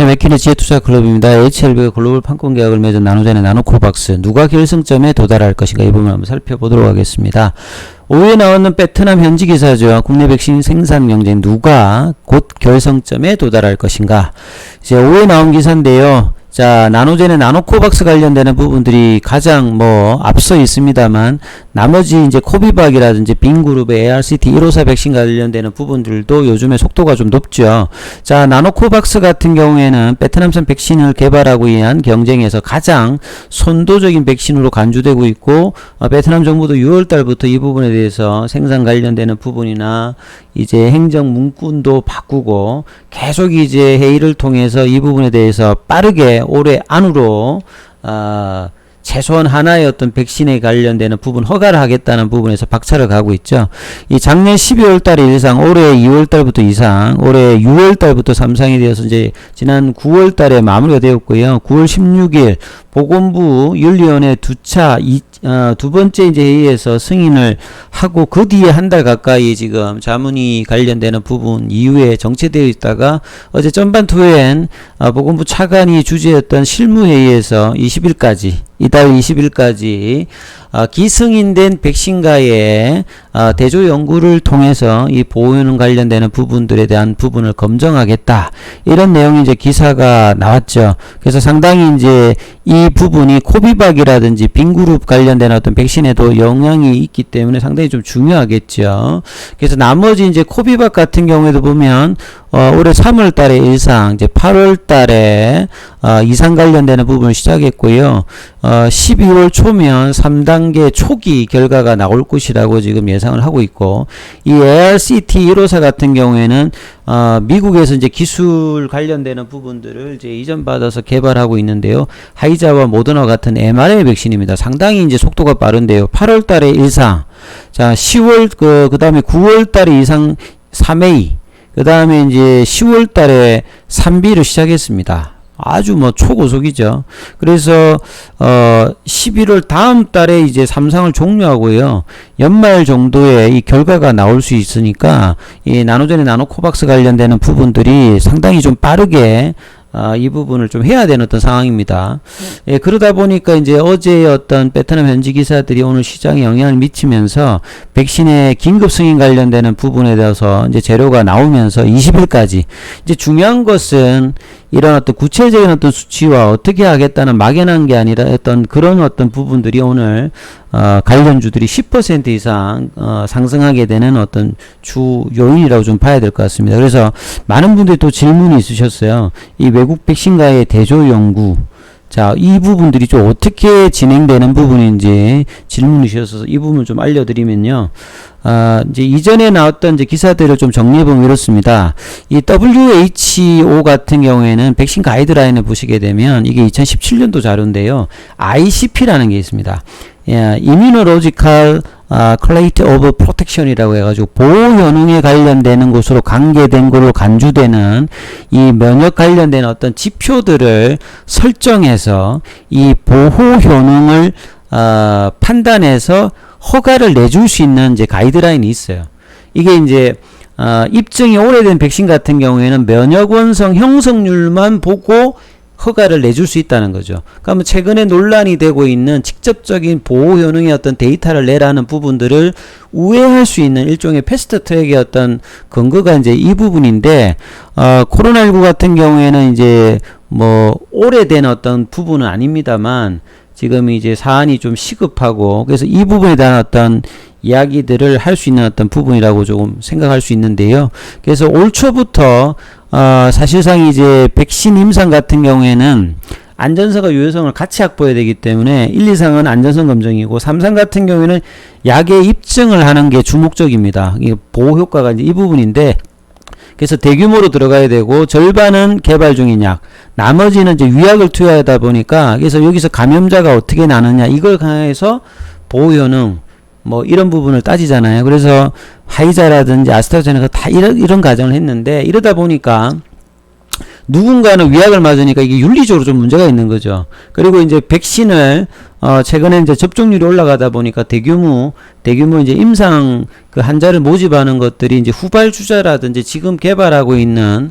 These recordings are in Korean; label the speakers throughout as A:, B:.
A: 맥키니 지혜투자클럽입니다. HLB가 글로벌 판권 계약을 맺은 나노젠의 나노코박스 누가 결승점에 도달할 것인가 이 부분을 한번 살펴보도록 하겠습니다. 5위에 나오는 베트남 현지 기사죠. 국내 백신 생산 경쟁 누가 곧 결승점에 도달할 것인가. 이제 5위에 나온 기사인데요. 자, 나노젠의 나노코박스 관련되는 부분들이 가장 앞서 있습니다만, 나머지 이제 코비박이라든지 빈그룹의 ARCT154 백신 관련되는 부분들도 요즘에 속도가 좀 높죠. 자, 나노코박스 같은 경우에는 베트남산 백신을 개발하고 위한 경쟁에서 가장 선도적인 백신으로 간주되고 있고, 베트남 정부도 6월달부터 이 부분에 대해서 생산 관련되는 부분이나 이제 행정 문구도 바꾸고 계속 이제 회의를 통해서 이 부분에 대해서 빠르게 올해 안으로 최소한 하나의 어떤 백신에 관련되는 부분 허가를 하겠다는 부분에서 박차를 가고 있죠. 이 작년 12월 달에 일상, 올해 2월 달부터 이상, 올해 6월 달부터 3상이 되어서 이제 지난 9월 달에 마무리가 되었고요. 9월 16일 보건부 윤리위원회 두 번째 이제 회의에서 승인을 하고 그 뒤에 한 달 가까이 지금 자문이 관련되는 부분 이후에 정체되어 있다가 어제 전반투엔 보건부 차관이 주재했던 실무회의에서 20일까지 이달 20일까지 기승인된 백신과의 대조 연구를 통해서 이 보호효능 관련되는 부분들에 대한 부분을 검증하겠다. 이런 내용이 이제 기사가 나왔죠. 그래서 상당히 이제 이 부분이 코비박이라든지 빈그룹 관련된 어떤 백신에도 영향이 있기 때문에 상당히 좀 중요하겠죠. 그래서 나머지 이제 코비박 같은 경우에도 보면 올해 3월 달에 1상, 이제 8월 달에 2상 관련되는 부분을 시작했고요. 12월 초면 3단계 초기 결과가 나올 것이라고 지금 예상을 하고 있고, 이 ARCT154 같은 경우에는 미국에서 이제 기술 관련되는 부분들을 이제 이전받아서 개발하고 있는데요. 화이자와 모더나 같은 mRNA 백신입니다. 상당히 이제 속도가 빠른데요. 8월 달에 1상, 자, 10월, 그 다음에 9월 달에 2상 3A, 그 다음에 이제 10월 달에 3B를 시작했습니다. 아주 초고속이죠. 그래서 11월 다음 달에 이제 3상을 종료하고요. 연말 정도에 이 결과가 나올 수 있으니까 이 나노젠의 나노코박스 관련되는 부분들이 상당히 좀 빠르게 이 부분을 좀 해야 되는 어떤 상황입니다. 예, 그러다 보니까 이제 어제 어떤 베트남 현지 기사들이 오늘 시장에 영향을 미치면서 백신의 긴급 승인 관련되는 부분에 대해서 이제 재료가 나오면서 20일까지 이제 중요한 것은 이런 어떤 구체적인 어떤 수치와 어떻게 하겠다는 막연한 게 아니라 어떤 그런 어떤 부분들이 오늘 관련주들이 10% 이상 상승하게 되는 어떤 주 요인이라고 좀 봐야 될 것 같습니다. 그래서 많은 분들이 또 질문이 있으셨어요. 이 외국 백신과의 대조 연구, 자, 이 부분들이 좀 어떻게 진행되는 부분인지 질문이 주셔서 이 부분을 좀 알려드리면요. 이제 이전에 나왔던 이제 기사들을 좀 정리해보면 이렇습니다. 이 WHO 같은 경우에는 백신 가이드라인을 보시게 되면 이게 2017년도 자료인데요. ICP라는 게 있습니다. Immunological Quality of Protection이라고 해가지고 보호 효능에 관련되는 것으로 관계된 걸로 간주되는 이 면역 관련된 어떤 지표들을 설정해서 이 보호 효능을 판단해서 허가를 내줄 수 있는 이제 가이드라인이 있어요. 이게 이제 입증이 오래된 백신 같은 경우에는 면역 원성 형성률만 보고 허가를 내줄 수 있다는 거죠. 그러면 최근에 논란이 되고 있는 직접적인 보호 효능의 어떤 데이터를 내라는 부분들을 우회할 수 있는 일종의 패스트 트랙의 어떤 근거가 이제 이 부분인데, 코로나19 같은 경우에는 이제 오래된 어떤 부분은 아닙니다만 지금 이제 사안이 좀 시급하고, 그래서 이 부분에 대한 어떤 이야기들을 할 수 있는 어떤 부분이라고 조금 생각할 수 있는데요. 그래서 올 초부터 사실상 이제 백신 임상 같은 경우에는 안전성과 유효성을 같이 확보해야 되기 때문에 1, 2상은 안전성 검증이고 3상 같은 경우에는 약의 입증을 하는 게 주목적입니다. 이게 보호 효과가 이제 이 부분인데, 그래서 대규모로 들어가야 되고 절반은 개발 중인 약, 나머지는 이제 유약을 투여하다 보니까, 그래서 여기서 감염자가 어떻게 나느냐 이걸 강화해서 보호 효능 이런 부분을 따지잖아요. 그래서 화이자라든지 아스트라제네카 다 이런 과정을 했는데, 이러다 보니까 누군가는 위약을 맞으니까 이게 윤리적으로 좀 문제가 있는 거죠. 그리고 이제 백신을 최근에 이제 접종률이 올라가다 보니까 대규모 이제 임상 그 환자를 모집하는 것들이 이제 후발주자라든지 지금 개발하고 있는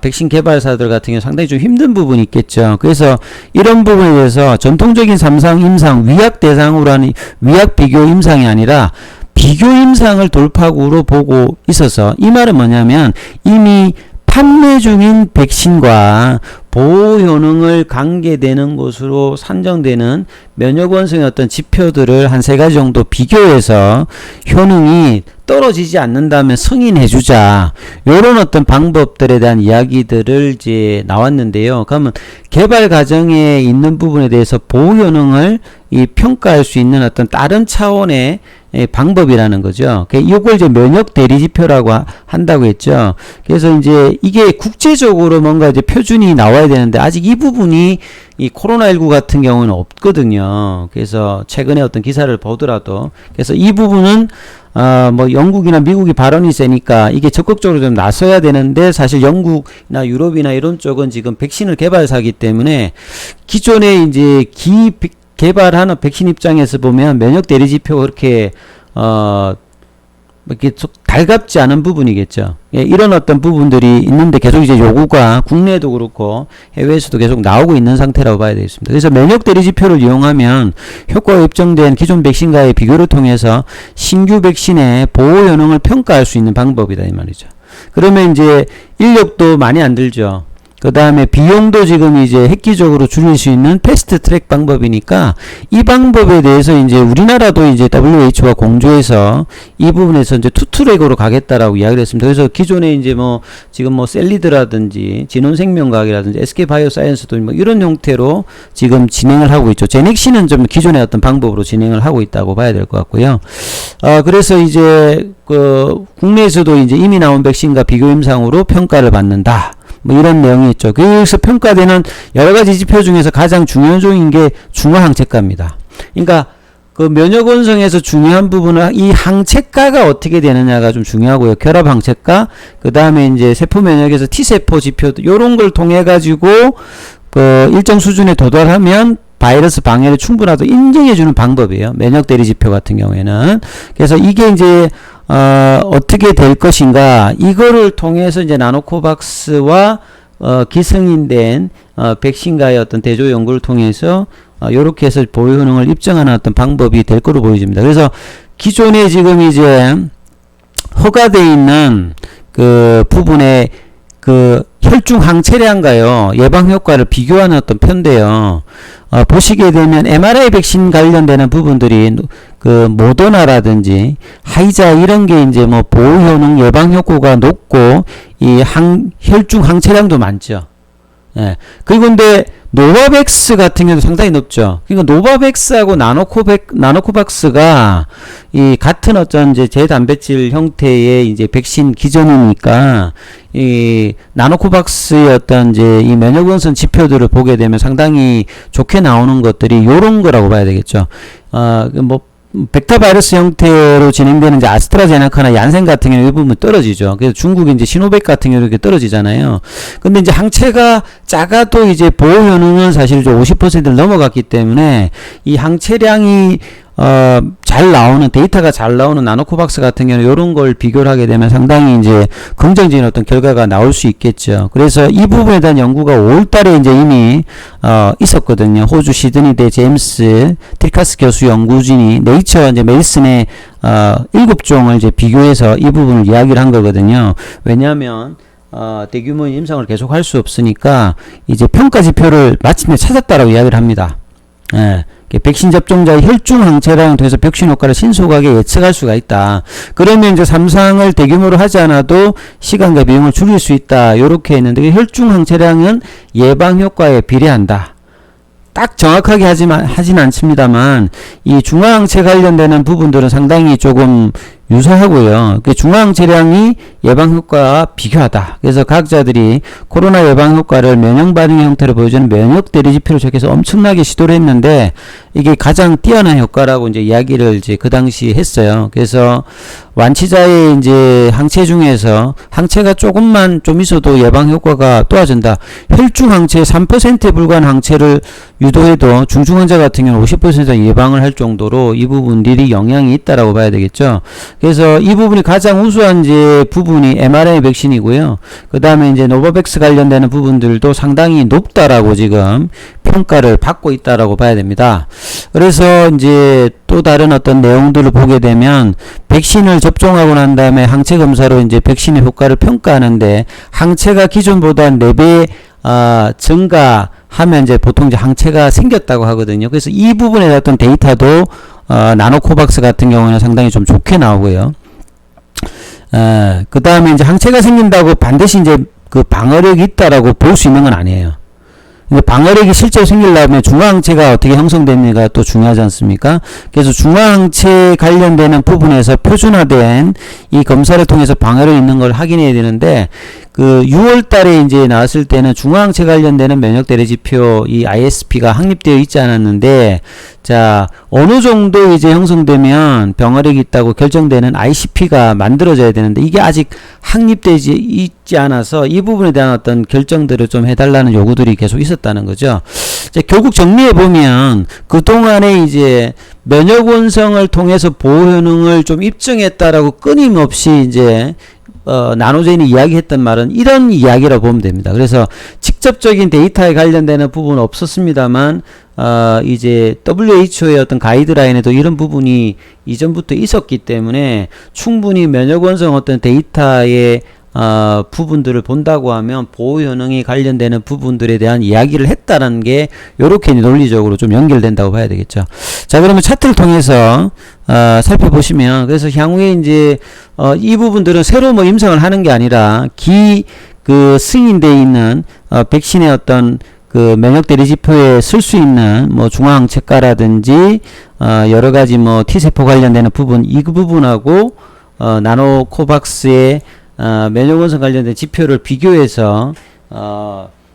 A: 백신 개발사들 같은 경우 상당히 좀 힘든 부분이 있겠죠. 그래서 이런 부분에 대해서 전통적인 3상 임상 위약 대상으로 하는 위약 비교 임상이 아니라 비교 임상을 돌파구로 보고 있어서, 이 말은 뭐냐면 이미 판매 중인 백신과 보호 효능을 관계되는 것으로 산정되는 면역 원성의 어떤 지표들을 한 세 가지 정도 비교해서 효능이 떨어지지 않는다면 승인해주자, 요런 어떤 방법들에 대한 이야기들을 이제 나왔는데요. 그러면 개발 과정에 있는 부분에 대해서 보호 효능을 평가할 수 있는 어떤 다른 차원의 방법이라는 거죠. 이걸 이제 면역 대리 지표라고 한다고 했죠. 그래서 이제 이게 국제적으로 뭔가 이제 표준이 나와야 되는데 아직 이 부분이 이 코로나19 같은 경우는 없거든요. 그래서 최근에 어떤 기사를 보더라도, 그래서 이 부분은 뭐 영국이나 미국이 발언이 세니까 이게 적극적으로 좀 나서야 되는데, 사실 영국이나 유럽이나 이런 쪽은 지금 백신을 개발사기 때문에 기존에 이제 개발하는 백신 입장에서 보면 면역 대리 지표가 그렇게 이렇게 달갑지 않은 부분이겠죠. 예, 이런 어떤 부분들이 있는데 계속 이제 요구가 국내에도 그렇고 해외에서도 계속 나오고 있는 상태라고 봐야 되겠습니다. 그래서 면역 대리 지표를 이용하면 효과가 입증된 기존 백신과의 비교를 통해서 신규 백신의 보호 효능을 평가할 수 있는 방법이다 이 말이죠. 그러면 이제 인력도 많이 안 들죠. 그 다음에 비용도 지금 이제 획기적으로 줄일 수 있는 패스트 트랙 방법이니까 이 방법에 대해서 이제 우리나라도 이제 WHO와 공조해서 이 부분에서 이제 투트랙으로 가겠다라고 이야기를 했습니다. 그래서 기존에 이제 뭐 지금 뭐 셀리드라든지 진원생명과학이라든지 SK바이오사이언스도 뭐 이런 형태로 지금 진행을 하고 있죠. 제넥시는 좀 기존의 어떤 방법으로 진행을 하고 있다고 봐야 될 것 같고요. 그래서 이제 그 국내에서도 이제 이미 나온 백신과 비교 임상으로 평가를 받는다. 뭐 이런 내용이 있죠. 그래서 평가되는 여러 가지 지표 중에서 가장 중요한 게 중화항체가입니다. 그러니까 그 면역 원성에서 중요한 부분은 이 항체가가 어떻게 되느냐가 좀 중요하고요. 결합 항체가, 그 다음에 이제 세포 면역에서 T세포 지표, 요런 걸 통해 가지고 그 일정 수준에 도달하면 바이러스 방해를 충분하다고 인정해주는 방법이에요. 면역 대리 지표 같은 경우에는. 그래서 이게 이제 어떻게 될 것인가, 이거를 통해서 이제 나노코박스와 기승인된 백신과의 어떤 대조 연구를 통해서 요렇게 해서 보호 효능을 입증하는 어떤 방법이 될 거로 보여집니다. 그래서 기존에 지금 이제 허가되어 있는 그 부분에 그 혈중 항체량과요 예방 효과를 비교하는 어떤 편인데요. 보시게 되면 mRNA 백신 관련되는 부분들이 그 모더나라든지 하이자 이런 게 이제 뭐 보호 효능 예방 효과가 높고 이 혈중 항체량도 많죠. 예. 그리고 근데 노바백스 같은 경우도 상당히 높죠. 그러니까 노바백스하고 나노코박스가 이 같은 어떤 이제 제단백질 형태의 이제 백신 기전이니까 이 나노코박스의 어떤 이제 이 면역원성 지표들을 보게 되면 상당히 좋게 나오는 것들이 요런 거라고 봐야 되겠죠. 뭐 벡터 바이러스 형태로 진행되는 이제 아스트라제네카나 얀센 같은 경우 이 부분 떨어지죠. 그래서 중국이 이제 시노백 같은 경우 이렇게 떨어지잖아요. 근데 이제 항체가 작아도 이제 보호 효능은 사실 좀 50%를 넘어갔기 때문에 이 항체량이 잘 나오는 데이터가 잘 나오는 나노코박스 같은 경우는 이런 걸 비교를 하게 되면 상당히 이제 긍정적인 어떤 결과가 나올 수 있겠죠. 그래서 이 부분에 대한 연구가 5월달에 이제 이미 있었거든요. 호주 시드니대 제임스 트리카스 교수 연구진이 네이처 이제 메디슨의 7종을 이제 비교해서 이 부분을 이야기를 한 거거든요. 왜냐하면 대규모의 임상을 계속 할 수 없으니까 이제 평가 지표를 마침내 찾았다라고 이야기를 합니다. 예. 백신 접종자의 혈중 항체량에 대해서 백신 효과를 신속하게 예측할 수가 있다. 그러면 이제 3상을 대규모로 하지 않아도 시간과 비용을 줄일 수 있다. 요렇게 했는데 혈중 항체량은 예방 효과에 비례한다. 딱 정확하게 하진 않습니다만 이 중화항체 관련되는 부분들은 상당히 조금 유사하고요. 그 중화항체량이 예방 효과와 비교하다. 그래서 과학자들이 코로나 예방 효과를 면역 반응 형태로 보여주는 면역 대리 지표를 적해서 엄청나게 시도를 했는데 이게 가장 뛰어난 효과라고 이제 이야기를 이제 그 당시 했어요. 그래서 완치자의 이제 항체 중에서 항체가 조금만 좀 있어도 예방 효과가 도와준다. 혈중 항체 3%에 불과한 항체를 유도해도 중증 환자 같은 경우는 50% 예방을 할 정도로 이 부분들이 영향이 있다라고 봐야 되겠죠. 그래서 이 부분이 가장 우수한 이제 부분이 mRNA 백신이고요. 그 다음에 이제 노바백스 관련되는 부분들도 상당히 높다라고 지금 평가를 받고 있다라고 봐야 됩니다. 그래서 이제 또 다른 어떤 내용들을 보게 되면 백신을 접종하고 난 다음에 항체 검사로 이제 백신의 효과를 평가하는데 항체가 기존보다 4배 증가하면 이제 보통 이제 항체가 생겼다고 하거든요. 그래서 이 부분에 대한 어떤 데이터도 나노코박스 같은 경우는 상당히 좀 좋게 나오고요. 그 다음에 이제 항체가 생긴다고 반드시 이제 그 방어력이 있다라고 볼 수 있는 건 아니에요. 근데 방어력이 실제로 생기려면 중화항체가 어떻게 형성됩니까? 또 중요하지 않습니까? 그래서 중화항체 관련되는 부분에서 표준화된 이 검사를 통해서 방어력 있는 걸 확인해야 되는데 그 6월 달에 이제 나왔을 때는 중화항체 관련되는 면역 대리 지표 이 ISP가 확립되어 있지 않았는데 자, 어느 정도 이제 형성되면 병어력이 있다고 결정되는 ICP가 만들어져야 되는데 이게 아직 확립되지 있지 않아서 이 부분에 대한 어떤 결정들을 좀 해달라는 요구들이 계속 있었다는 거죠. 이제 결국 정리해 보면 그동안에 이제 면역 원성을 통해서 보호 효능을 좀 입증했다라고 끊임없이 이제 나노젠이 이야기했던 말은 이런 이야기라고 보면 됩니다. 그래서 직접적인 데이터에 관련되는 부분은 없었습니다만 이제 WHO의 어떤 가이드라인에도 이런 부분이 이전부터 있었기 때문에 충분히 면역 원성 어떤 데이터의 부분들을 본다고 하면 보호 효능이 관련되는 부분들에 대한 이야기를 했다는 게 요렇게 논리적으로 좀 연결된다고 봐야 되겠죠. 자, 그러면 차트를 통해서 살펴보시면 그래서 향후에 이제 이 부분들은 새로 뭐 임상을 하는 게 아니라 그 승인되어 있는 백신의 어떤 그 면역 대리 지표에 쓸 수 있는 뭐 중화항체가라든지 여러 가지 뭐 T세포 관련되는 부분 이 부분하고 나노코박스의 면역 원성 관련된 지표를 비교해서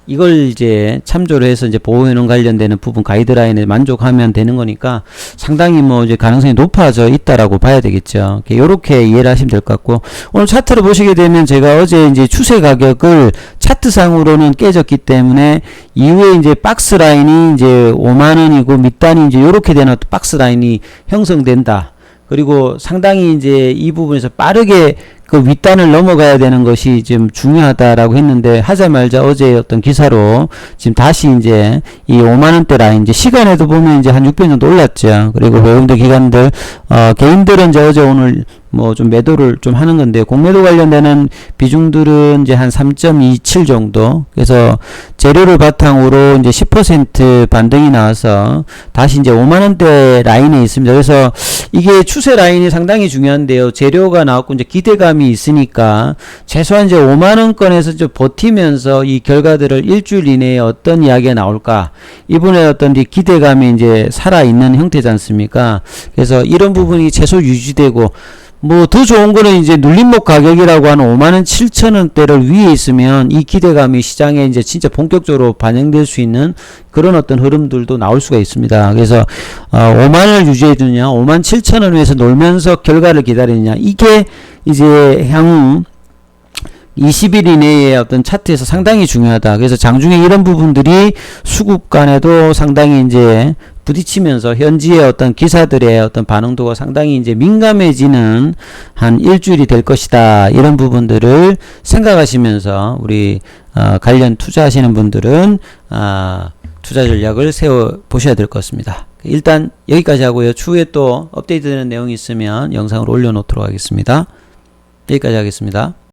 A: 이걸 이제 참조를 해서 이제 보호 효능 관련되는 부분 가이드라인에 만족하면 되는 거니까 상당히 뭐 이제 가능성이 높아져 있다라고 봐야 되겠죠. 요렇게 이해를 하시면 될 것 같고 오늘 차트를 보시게 되면 제가 어제 이제 추세 가격을 차트상으로는 깨졌기 때문에 이후에 이제 박스 라인이 이제 5만원이고 밑단이 이제 요렇게 되는 박스 라인이 형성된다. 그리고 상당히 이제 이 부분에서 빠르게 그 윗단을 넘어가야 되는 것이 지금 중요하다라고 했는데 하자말자 어제 어떤 기사로 지금 다시 이제 이 5만원대 라인 이제 시간에도 보면 이제 한 600 정도 올랐죠. 그리고 외국인들 기관들 개인들은 이제 어제 오늘 뭐 좀 매도를 좀 하는 건데 공매도 관련되는 비중들은 이제 한 3.27 정도. 그래서 재료를 바탕으로 이제 10% 반등이 나와서 다시 이제 5만원대 라인에 있습니다. 그래서 이게 추세 라인이 상당히 중요한데요. 재료가 나왔고 이제 기대감이 있으니까 최소한 이제 5만원권에서 좀 버티면서 이 결과들을 일주일 이내에 어떤 이야기가 나올까 이분의 어떤 기대감이 이제 살아있는 형태지 않습니까? 그래서 이런 부분이 최소 유지되고 뭐 더 좋은 거는 이제 눌림목 가격이라고 하는 57,000원대를 위에 있으면 이 기대감이 시장에 이제 진짜 본격적으로 반영될 수 있는 그런 어떤 흐름들도 나올 수가 있습니다. 그래서 5만원을 유지해 두느냐 57,000원 위에서 놀면서 결과를 기다리느냐 이게 이제 향후 20일 이내의 어떤 차트에서 상당히 중요하다. 그래서 장중에 이런 부분들이 수급 간에도 상당히 이제 부딪히면서 현지의 어떤 기사들의 어떤 반응도가 상당히 이제 민감해지는 한 일주일이 될 것이다. 이런 부분들을 생각하시면서 우리 관련 투자하시는 분들은 투자 전략을 세워 보셔야 될 것 같습니다. 일단 여기까지 하고요. 추후에 또 업데이트되는 내용이 있으면 영상으로 올려놓도록 하겠습니다. 여기까지 하겠습니다.